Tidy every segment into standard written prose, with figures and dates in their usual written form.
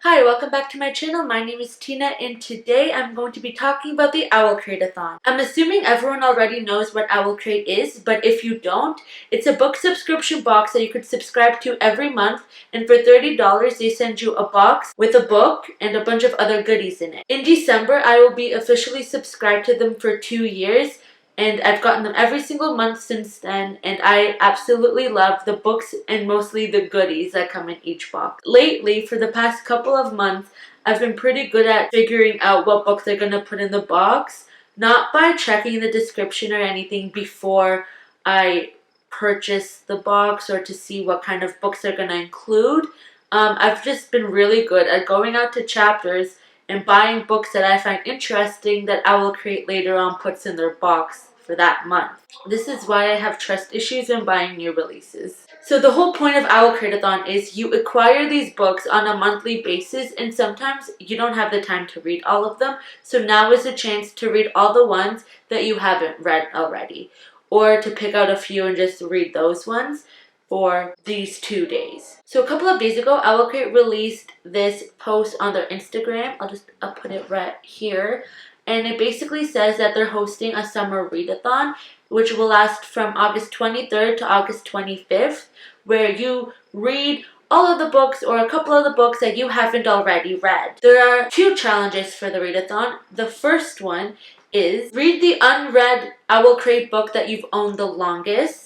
Hi, welcome back to my channel. My name is Tina and today I'm going to be talking about the Owlcrate-A-Thon. I'm assuming everyone already knows what Owlcrate is, but if you don't, it's a book subscription box that you could subscribe to every month, and for $30 they send you a box with a book and a bunch of other goodies in it. In December, I will be officially subscribed to them for 2 years. And I've gotten them every single month since then, and I absolutely love the books and mostly the goodies that come in each box. Lately, for the past couple of months, I've been pretty good at figuring out what books they're going to put in the box, not by checking the description or anything before I purchase the box or to see what kind of books they're going to include. I've just been really good at going out to Chapters and buying books that I find interesting that Owlcrate later on puts in their box for that month. This is why I have trust issues when buying new releases. So the whole point of Owlcrate-A-Thon is you acquire these books on a monthly basis, and sometimes you don't have the time to read all of them. So now is a chance to read all the ones that you haven't read already, or to pick out a few and just read those ones for these 2 days. So a couple of days ago, Owlcrate released this post on their Instagram. I'll put it right here. And it basically says that they're hosting a summer readathon, which will last from August 23rd to August 25th, where you read all of the books or a couple of the books that you haven't already read. There are 2 challenges for the readathon. The first one is read the unread Owlcrate book that you've owned the longest.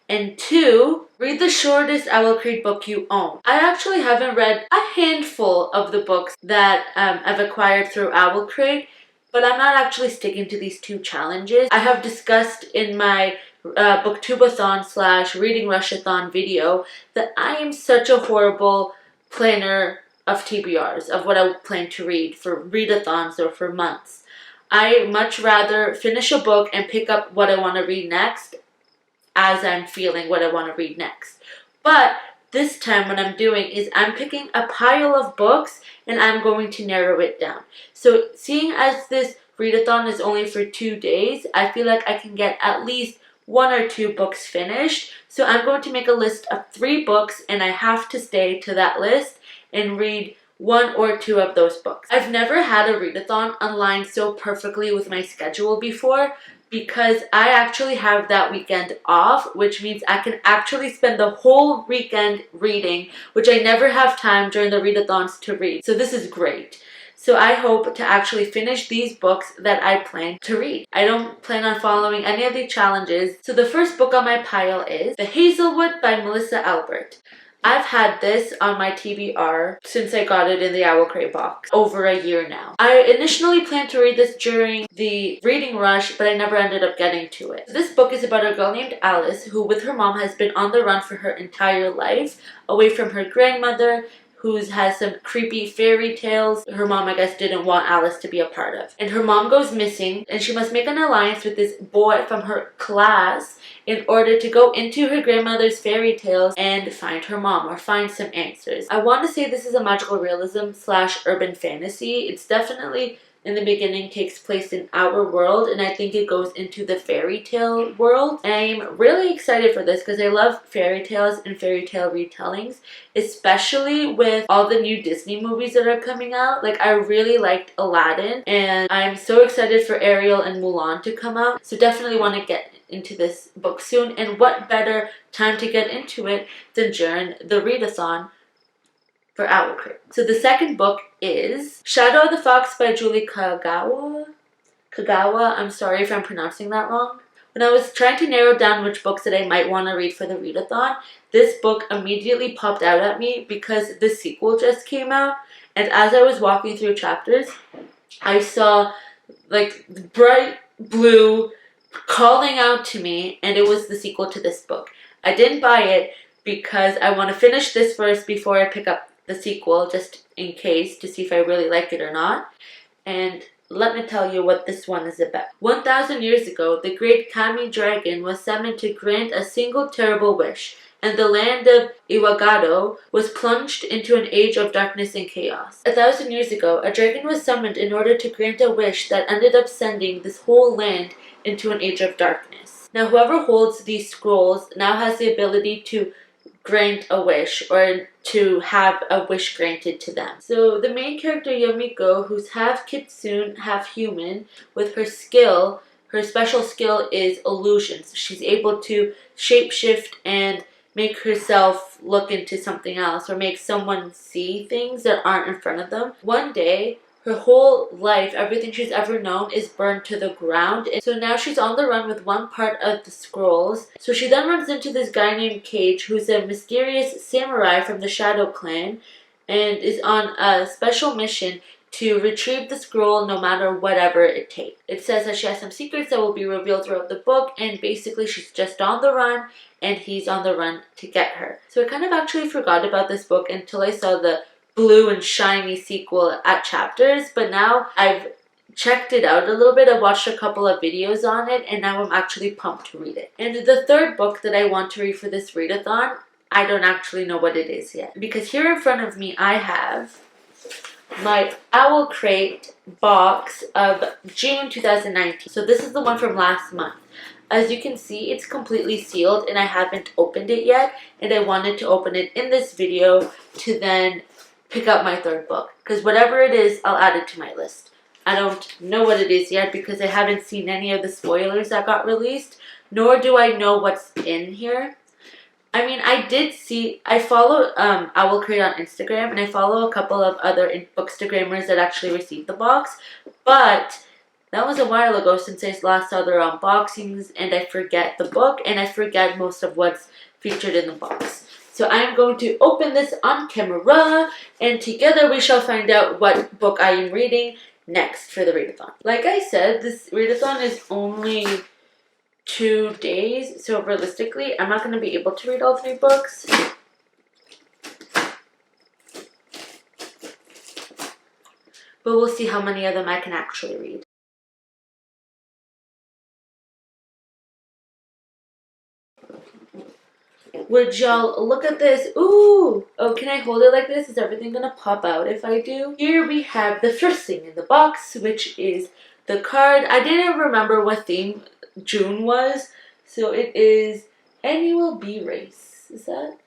And 2, read the shortest Owlcrate book you own. I actually haven't read a handful of the books that I've acquired through Owlcrate, but I'm not actually sticking to these 2 challenges. I have discussed in my Booktube-a-thon/Reading Rush-a-thon video that I am such a horrible planner of TBRs, of what I plan to read for readathons or for months. I much rather finish a book and pick up what I want to read next as I'm feeling what I want to read next. But this time what I'm doing is I'm picking a pile of books and I'm going to narrow it down. So seeing as this readathon is only for 2 days, I feel like I can get at least 1 or 2 books finished. So I'm going to make a list of 3 books and I have to stay to that list and read 1 or 2 of those books. I've never had a readathon align so perfectly with my schedule before, because I actually have that weekend off, which means I can actually spend the whole weekend reading, which I never have time during the readathons to read. So this is great. So I hope to actually finish these books that I plan to read. I don't plan on following any of the challenges. So the first book on my pile is The Hazelwood by Melissa Albert. I've had this on my TBR since I got it in the Owlcrate box, over a year now. I initially planned to read this during the reading rush, but I never ended up getting to it. This book is about a girl named Alice who with her mom has been on the run for her entire life, away from her grandmother, who has some creepy fairy tales her mom, I guess, didn't want Alice to be a part of. And her mom goes missing, and she must make an alliance with this boy from her class in order to go into her grandmother's fairy tales and find her mom, or find some answers. I want to say this is a magical realism/urban fantasy. It's definitely, in the beginning, takes place in our world, and I think it goes into the fairy tale world. And I'm really excited for this because I love fairy tales and fairy tale retellings, especially with all the new Disney movies that are coming out. Like, I really liked Aladdin, and I'm so excited for Ariel and Mulan to come out. So definitely want to get into this book soon, and what better time to get into it than during the readathon for Owlcrate. So the second book is Shadow of the Fox by Julie Kagawa. I'm sorry if I'm pronouncing that wrong. When I was trying to narrow down which books that I might want to read for the readathon, this book immediately popped out at me because the sequel just came out, and as I was walking through chapters, I saw like bright blue calling out to me, and it was the sequel to this book. I didn't buy it because I want to finish this first before I pick up the sequel, just in case, to see if I really like it or not. And let me tell you what this one is about. 1,000 years ago, the great Kami dragon was summoned to grant a single terrible wish, and the land of Iwagado was plunged into an age of darkness and chaos. 1,000 years ago, a dragon was summoned in order to grant a wish that ended up sending this whole land into an age of darkness. Now, whoever holds these scrolls now has the ability to grant a wish or to have a wish granted to them. So the main character Yumiko, who's half kitsune, half human, with her special skill is illusions. She's able to shapeshift and make herself look into something else or make someone see things that aren't in front of them. One day, her whole life, everything she's ever known, is burned to the ground. And so now she's on the run with one part of the scrolls. So she then runs into this guy named Cage, who's a mysterious samurai from the Shadow Clan, and is on a special mission to retrieve the scroll no matter whatever it takes. It says that she has some secrets that will be revealed throughout the book, and basically she's just on the run and he's on the run to get her. So I kind of actually forgot about this book until I saw the blue and shiny sequel at Chapters, but now I've checked it out a little bit. I watched a couple of videos on it, and now I'm actually pumped to read it. And the third book that I want to read for this readathon, I don't actually know what it is yet, because here in front of me I have my Owlcrate box of June 2019. So this is the one from last month. As you can see, it's completely sealed and I haven't opened it yet, and I wanted to open it in this video to then pick up my third book, because whatever it is, I'll add it to my list. I don't know what it is yet because I haven't seen any of the spoilers that got released, nor do I know what's in here. I mean, I follow Owlcrate on Instagram, and I follow a couple of other bookstagrammers that actually received the box, but that was a while ago since I last saw their unboxings, and I forget the book, and I forget most of what's featured in the box. So I'm going to open this on camera, and together we shall find out what book I am reading next for the readathon. Like I said, this readathon is only 2 days, so realistically I'm not going to be able to read all 3 books. But we'll see how many of them I can actually read. Would y'all look at this? Ooh! Oh, can I hold it like this? Is everything gonna pop out if I do? Here we have the first thing in the box, which is the card. I didn't remember what theme June was, so it is Annual Bee Race. Is that?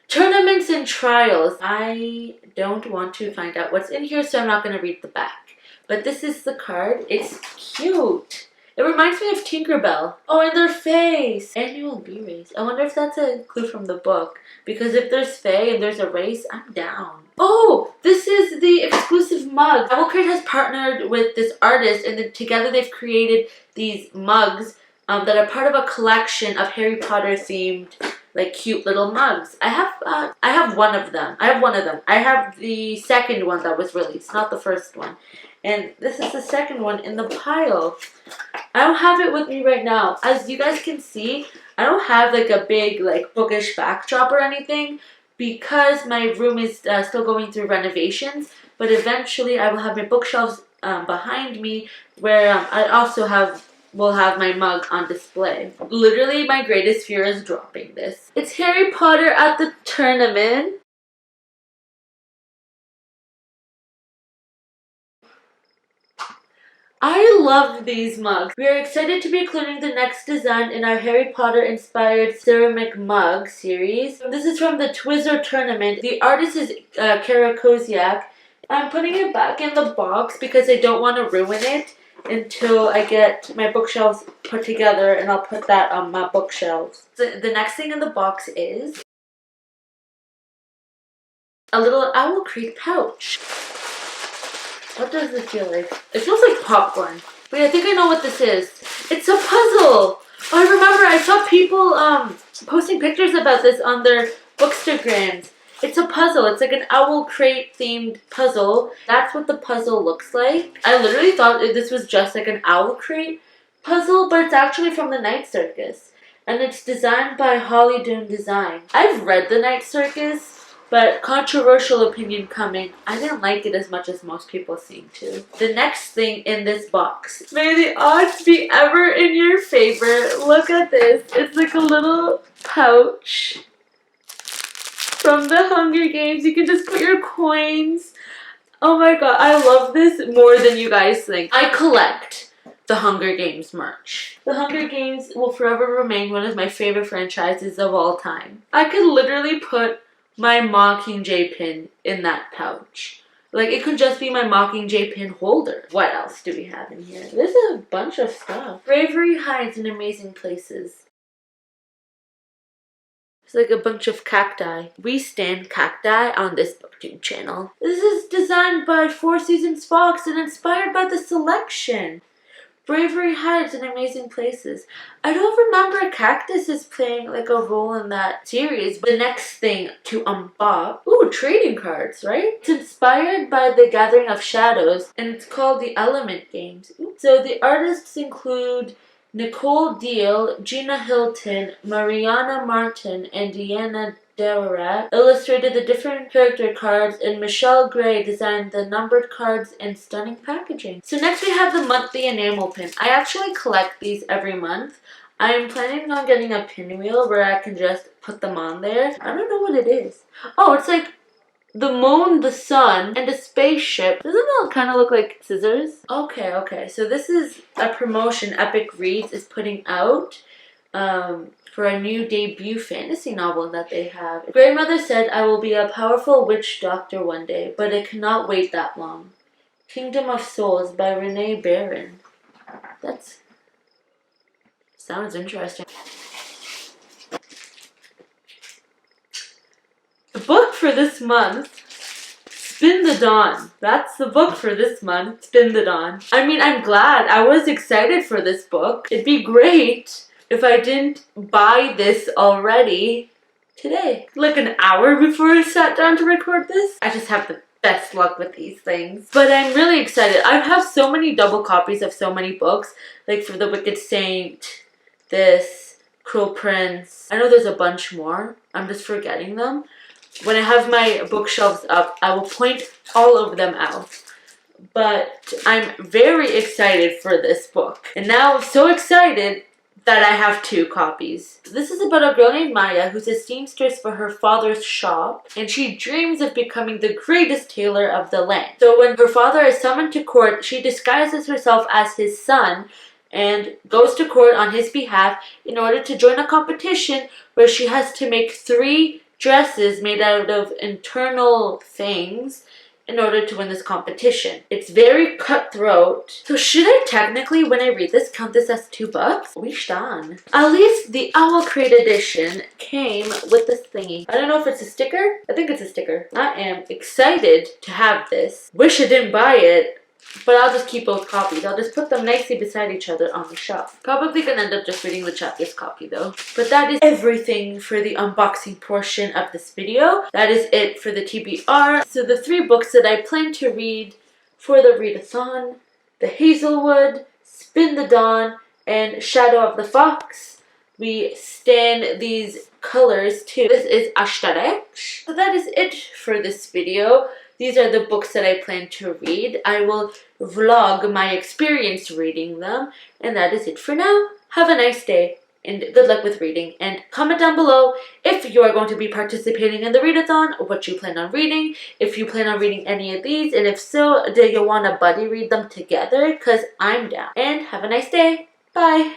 Tournaments and Trials. I don't want to find out what's in here, so I'm not going to read the back. But this is the card. It's cute. It reminds me of Tinkerbell. Oh, and their face. Annual Bee Race. I wonder if that's a clue from the book. Because if there's Fae and there's a race, I'm down. Oh, this is the exclusive mug. Owlcrate has partnered with this artist, and then together they've created these mugs that are part of a collection of Harry Potter themed, like, cute little mugs. I have one of them. I have the second one that was released, not the first one. And this is the second one in the pile. I don't have it with me right now. As you guys can see, I don't have like a big like bookish backdrop or anything because my room is still going through renovations. But eventually I will have my bookshelves behind me where I also will have my mug on display. Literally my greatest fear is dropping this. It's Harry Potter at the tournament. I love these mugs. We are excited to be including the next design in our Harry Potter inspired ceramic mug series. This is from the Twizzler tournament. The artist is Kara Koziak. I'm putting it back in the box because I don't want to ruin it until I get my bookshelves put together, and I'll put that on my bookshelves. So the next thing in the box is a little Owlcrate pouch. What does it feel like? It feels like popcorn. Wait, I think I know what this is. It's a puzzle! Oh, I remember I saw people posting pictures about this on their bookstagrams. It's a puzzle. It's like an Owlcrate themed puzzle. That's what the puzzle looks like. I literally thought this was just like an Owlcrate puzzle, but it's actually from the Night Circus. And it's designed by Holly Doon Design. I've read the Night Circus, but controversial opinion coming. I didn't like it as much as most people seem to. The next thing in this box. May the odds be ever in your favor. Look at this. It's like a little pouch from the Hunger Games. You can just put your coins. Oh my god, I love this more than you guys think. I collect the Hunger Games merch. The Hunger Games will forever remain one of my favorite franchises of all time. I could literally put my Mockingjay pin in that pouch. Like, it could just be my Mockingjay pin holder. What else do we have in here? There's a bunch of stuff. Bravery hides in amazing places. It's like a bunch of cacti. We stand cacti on this booktube channel. This is designed by Four Seasons Fox and inspired by The Selection. Bravery hides in amazing places. I don't remember cactuses playing like a role in that series. But the next thing to unbox, ooh, trading cards, right? It's inspired by The Gathering of Shadows and it's called the Element Games. So the artists include Nicole Deal, Gina Hilton, Mariana Martin, and Deanna Derarat illustrated the different character cards, and Michelle Gray designed the numbered cards and stunning packaging. So next we have the monthly enamel pin. I actually collect these every month. I'm planning on getting a pinwheel where I can just put them on there. I don't know what it is. Oh, it's like the moon, the sun, and a spaceship. Doesn't that kind of look like scissors? Okay. So this is a promotion Epic Reads is putting out for a new debut fantasy novel that they have. Grandmother said I will be a powerful witch doctor one day, but I cannot wait that long. Kingdom of Souls by Renee Barron. That sounds interesting. The book for this month, Spin the Dawn. That's the book for this month, Spin the Dawn. I mean, I'm glad. I was excited for this book. It'd be great if I didn't buy this already today. Like an hour before I sat down to record this. I just have the best luck with these things. But I'm really excited. I have so many double copies of so many books. Like for The Wicked Saint, this, Cruel Prince. I know there's a bunch more. I'm just forgetting them. When I have my bookshelves up, I will point all of them out. But I'm very excited for this book. And now I'm so excited that I have 2 copies. This is about a girl named Maya who's a seamstress for her father's shop, and she dreams of becoming the greatest tailor of the land. So when her father is summoned to court, she disguises herself as his son and goes to court on his behalf in order to join a competition where she has to make 3 dresses made out of internal things in order to win this competition. It's very cutthroat. So should I technically, when I read this, count this as 2 bucks? We done. At least the Owlcrate edition came with this thingy. I don't know if it's a sticker. I think it's a sticker. I am excited to have this. Wish I didn't buy it, but I'll just keep both copies. I'll just put them nicely beside each other on the shelf. Probably gonna end up just reading the chapters copy though. But that is everything for the unboxing portion of this video. That is it for the TBR. So the 3 books that I plan to read for the readathon, the Hazelwood, Spin the Dawn, and Shadow of the Fox. We stan these colors too. This is Ashtarek. So that is it for this video. These are the books that I plan to read. I will vlog my experience reading them. And that is it for now. Have a nice day and good luck with reading. And comment down below if you are going to be participating in the readathon, what you plan on reading, if you plan on reading any of these, and if so, do you want to buddy read them together? Because I'm down. And have a nice day. Bye.